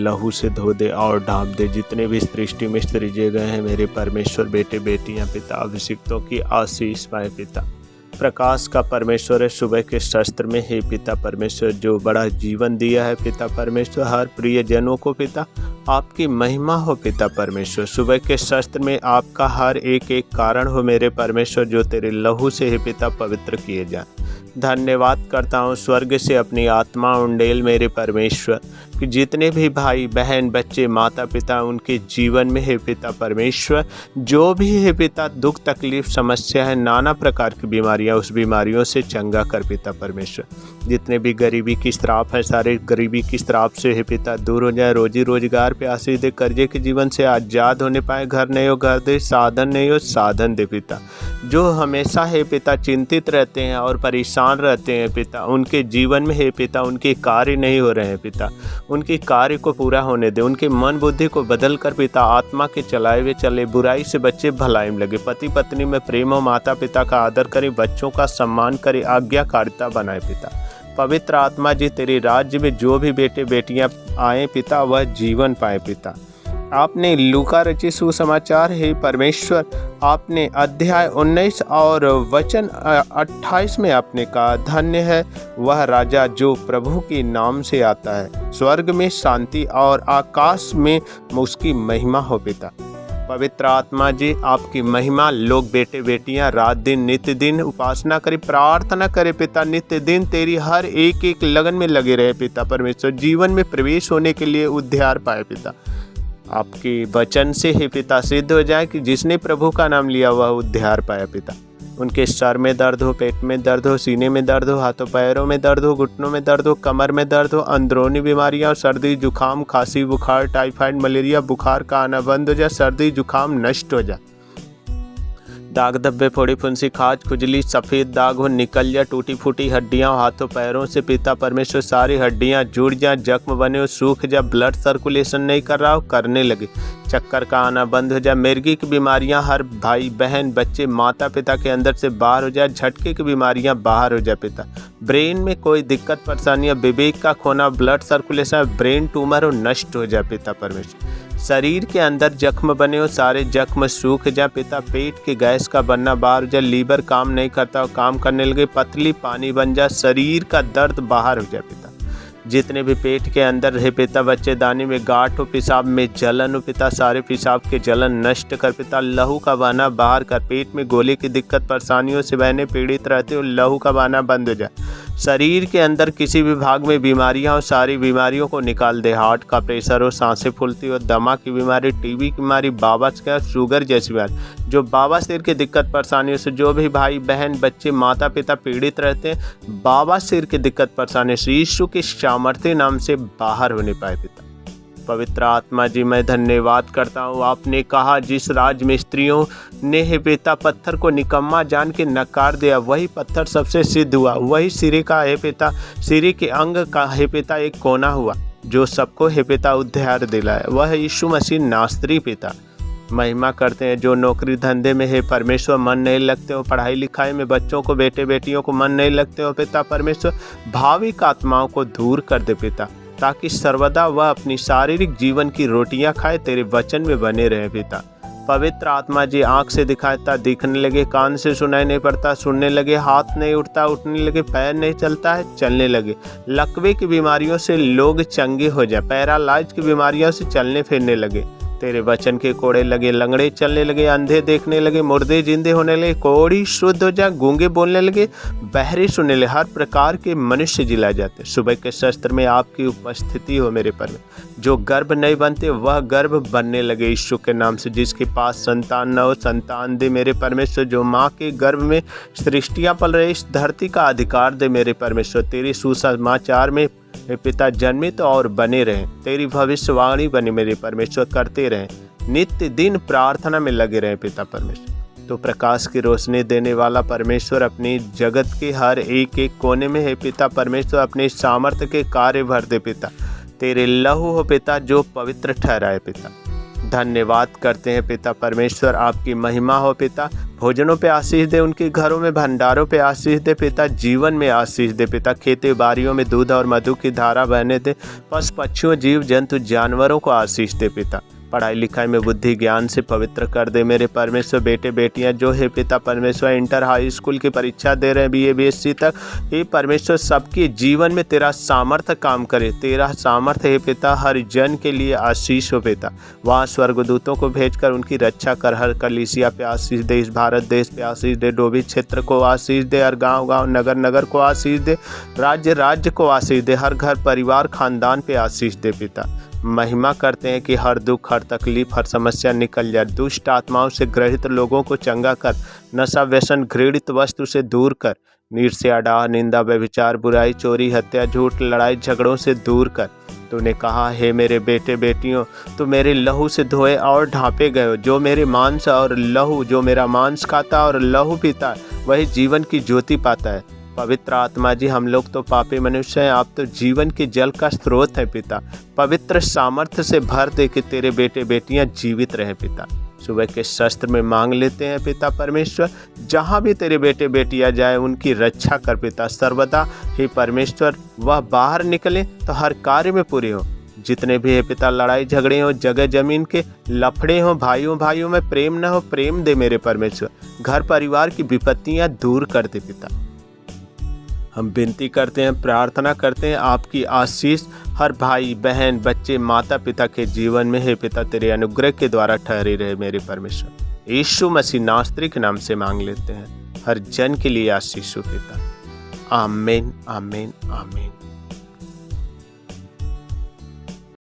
लहू से धो दे और ढांप दे। जितने भी सृष्टि में सृजे गए हैं मेरे परमेश्वर, बेटे बेटियां पिता, अभिषिक्तों की आशीष पाए पिता। प्रकाश का परमेश्वर है सुबह के शस्त्र में, हे पिता परमेश्वर, जो बड़ा जीवन दिया है पिता परमेश्वर हर प्रिय जनों को पिता, आपकी महिमा हो पिता परमेश्वर। सुबह के शस्त्र में आपका हर एक एक कारण हो मेरे परमेश्वर, जो तेरे लहू से हे पिता पवित्र किए जाए। धन्यवाद करता हूँ स्वर्ग से अपनी आत्मा उंडेल मेरे परमेश्वर, कि जितने भी भाई बहन बच्चे माता पिता उनके जीवन में हे पिता परमेश्वर जो भी है पिता दुख तकलीफ समस्या है, नाना प्रकार की बीमारियां, उस बीमारियों से चंगा कर पिता परमेश्वर। जितने भी गरीबी की श्राप है सारे गरीबी की श्राप से हे पिता दूर हो जाए। रोजी रोजगार पे आशीष दे, कर्जे के जीवन से आज़ाद होने पाए। घर नहीं हो घर दे, साधन नहीं हो साधन दे पिता। जो हमेशा हे पिता चिंतित रहते हैं और परेशान रहते हैं पिता, उनके जीवन में हे पिता उनके कार्य नहीं हो रहे हैं पिता, उनके कार्य को पूरा होने दे। उनके मन बुद्धि को बदल कर पिता आत्मा के चलाए हुए चले, बुराई से बच्चे भलाई में लगे। पति पत्नी में प्रेम हो, माता पिता का आदर करें, बच्चों का सम्मान करें, आज्ञाकारिता बनाए पिता। पवित्र आत्मा जी तेरे राज्य में जो भी बेटे बेटियां आए पिता वह जीवन पाए पिता। आपने लूका रचित सुसमाचार है परमेश्वर, आपने अध्याय 19 और वचन 28 में आपने कहा, धन्य है वह राजा जो प्रभु के नाम से आता है, स्वर्ग में शांति और आकाश में उसकी महिमा हो पिता। पवित्र आत्मा जी आपकी महिमा लोग बेटे बेटियां रात दिन नित्य दिन उपासना करें, प्रार्थना करें पिता, नित्य दिन तेरी हर एक एक लगन में लगे रहे पिता परमेश्वर, जीवन में प्रवेश होने के लिए उद्धार पाए पिता। आपके वचन से हे पिता सिद्ध हो जाए कि जिसने प्रभु का नाम लिया वह उद्धार पाया पिता। उनके सर में दर्द हो, पेट में दर्द हो, सीने में दर्द हो, हाथों पैरों में दर्द हो, घुटनों में दर्द हो, कमर में दर्द हो, अंदरूनी बीमारियां, सर्दी जुकाम खांसी बुखार टाइफाइड मलेरिया बुखार का आना बंद हो जाए, सर्दी जुकाम नष्ट हो जाए। दाग धब्बे फोड़ी फुंसी खाज खुजली सफ़ेद दाग हो निकल जाए, टूटी फूटी हड्डियां हाथों पैरों से पिता परमेश्वर सारी हड्डियां जुड़ जाए, जख्म बने हो सूख जाए, ब्लड सर्कुलेशन नहीं कर रहा हो करने लगे, चक्कर का आना बंद हो जाए, मिर्गी की बीमारियां हर भाई बहन बच्चे माता पिता के अंदर से बाहर हो जाए, झटके की बीमारियां बाहर हो जाए पिता। ब्रेन में कोई दिक्कत परेशानियां, विवेक का खोना, ब्लड सर्कुलेशन, ब्रेन ट्यूमर हो नष्ट हो जाए पिता परमेश्वर। शरीर के अंदर जख्म बने हो सारे जख्म सूख जाए पिता, पेट के गैस का बनना बाहर हो जाए, लीवर काम नहीं करता हो काम करने लगे, पतली पानी बन जाए, शरीर का दर्द बाहर हो जाए पिता। जितने भी पेट के अंदर है पिता बच्चेदानी में गांठ हो, पेशाब में जलन हो पिता, सारे पेशाब के जलन नष्ट कर पिता, लहू का बहाना बाहर कर, पेट में गोले की दिक्कत परेशानियों से बहने पीड़ित रहते हो लहू का बहाना बंद हो जाए। शरीर के अंदर किसी भी भाग में बीमारियां हो सारी बीमारियों को निकाल दे, हार्ट का प्रेशर हो, सांसें फूलती हो, दमा की बीमारी, टीबी की बीमारी, बाबा शुगर जैसी बीमारी, जो बाबासीर की दिक्कत परेशानियों से जो भी भाई बहन बच्चे माता पिता पीड़ित रहते हैं बाबासीर की दिक्कत परेशानी से यीशु के सामर्थ्य नाम से बाहर होने पाए पिता। पवित्र आत्मा जी मैं धन्यवाद करता हूँ। आपने कहा जिस राजमिस्त्रियों ने हे पिता पत्थर को निकम्मा जान के नकार दिया वही पत्थर सबसे सिद्ध हुआ, वही सिरे का हे पिता सिरे के अंग का हे पिता एक कोना हुआ जो सबको हे पिता उद्धार दिलाया, वह यीशु मसीह नासरी पिता। महिमा करते हैं जो नौकरी धंधे में है परमेश्वर मन नहीं लगते हो, पढ़ाई लिखाई में बच्चों को बेटे बेटियों को मन नहीं लगते हो पिता परमेश्वर, भाविक आत्माओं को दूर कर दे पिता, ताकि सर्वदा वह अपनी शारीरिक जीवन की रोटियां खाए, तेरे वचन में बने रहे पिता। पवित्र आत्मा जी आंख से दिखाता दिखने लगे, कान से सुनाई नहीं पड़ता सुनने लगे, हाथ नहीं उठता उठने लगे, पैर नहीं चलता है चलने लगे, लकवे की बीमारियों से लोग चंगे हो जाए, पैरालाइज की बीमारियों से चलने फिरने लगे, तेरे वचन के कोड़े लगे, लंगड़े चलने लगे, अंधे देखने लगे, मुर्दे जिंदे होने लगे, कोड़ी शुद्ध हो जाए, गूंगे बोलने लगे, बहरे सुनने लगे, हर प्रकार के मनुष्य जिलाए जाते। सुबह के शस्त्र में आपकी उपस्थिति हो मेरे पर, जो गर्भ नहीं बनते वह गर्भ बनने लगे यीशु के नाम से, जिसके पास संतान न हो संतान दे मेरे परमेश्वर, जो माँ के गर्भ में सृष्टियाँ पल रहे इस धरती का अधिकार दे मेरे परमेश्वर, तेरे सुसमाचार में पिता जन्मित और बने रहें, तेरी भविष्यवाणी बने मेरे परमेश्वर करते रहें, नित्य दिन प्रार्थना में लगे रहें पिता परमेश्वर। तो प्रकाश की रोशनी देने वाला परमेश्वर अपनी जगत के हर एक एक कोने में है पिता परमेश्वर, अपने सामर्थ्य के कार्य भर दे पिता, तेरे लहू हो पिता जो पवित्र ठहराए पिता। धन्यवाद करते हैं पिता परमेश्वर, आपकी महिमा हो पिता, भोजनों पे आशीष दे, उनके घरों में भंडारों पे आशीष दे पिता, जीवन में आशीष दे पिता, खेती बाड़ियों में दूध और मधु की धारा बहने दे, पशु पक्षियों जीव जंतु जानवरों को आशीष दे पिता, पढ़ाई लिखाई में बुद्धि ज्ञान से पवित्र कर दे मेरे परमेश्वर। बेटे बेटियां जो है पिता परमेश्वर इंटर हाई स्कूल की परीक्षा दे रहे हैं BA BSc तक, हे परमेश्वर सबके जीवन में तेरा सामर्थ्य काम करे, तेरा सामर्थ्य है पिता हर जन के लिए आशीष हो पिता। वहाँ स्वर्गदूतों को भेजकर उनकी रक्षा कर, हर कलीसिया पे आशीष दे, इस भारत देश पे आशीष दे, डोभी क्षेत्र को आशीष दे, हर गाँव गाँव नगर नगर को आशीष दे, राज्य राज्य को आशीष दे, हर घर परिवार खानदान पे आशीष दे पिता। महिमा करते हैं कि हर दुख हर तकलीफ हर समस्या निकल जाए, दुष्ट आत्माओं से ग्रहित लोगों को चंगा कर, नशा व्यसन घृणित वस्तु से दूर कर, ईर्ष्या डाह निंदा व्यभिचार बुराई चोरी हत्या झूठ लड़ाई झगड़ों से दूर कर। तूने कहा है मेरे बेटे बेटियों तो मेरे लहू से धोए और ढांपे गए हो, जो मेरे मांस और लहू, जो मेरा मांस खाता और लहू पीता वही जीवन की ज्योति पाता है। पवित्र आत्मा जी हम लोग तो पापी मनुष्य हैं, आप तो जीवन के जल का स्रोत है पिता, पवित्र सामर्थ्य से भर दे कि तेरे बेटे बेटियां जीवित रहें पिता। सुबह के शस्त्र में मांग लेते हैं पिता परमेश्वर, जहां भी तेरे बेटे बेटियां जाए उनकी रक्षा कर पिता सर्वदा। हे परमेश्वर वह बाहर निकले तो हर कार्य में पूरे हो, जितने भी है पिता लड़ाई झगड़े हो, जगह जमीन के लफड़े हो, भाइयों भाइयों में प्रेम न हो, प्रेम दे मेरे परमेश्वर। घर परिवार की विपत्तियां दूर कर दे पिता। हम विनती करते हैं, प्रार्थना करते हैं, आपकी आशीष हर भाई बहन बच्चे माता पिता के जीवन में है पिता, तेरे अनुग्रह के द्वारा ठहरी रहे मेरे परमेश्वर। यीशु मसीह नासरी के नाम से मांग लेते हैं, हर जन के लिए आशीष हो पिता। आमीन आमीन आमीन।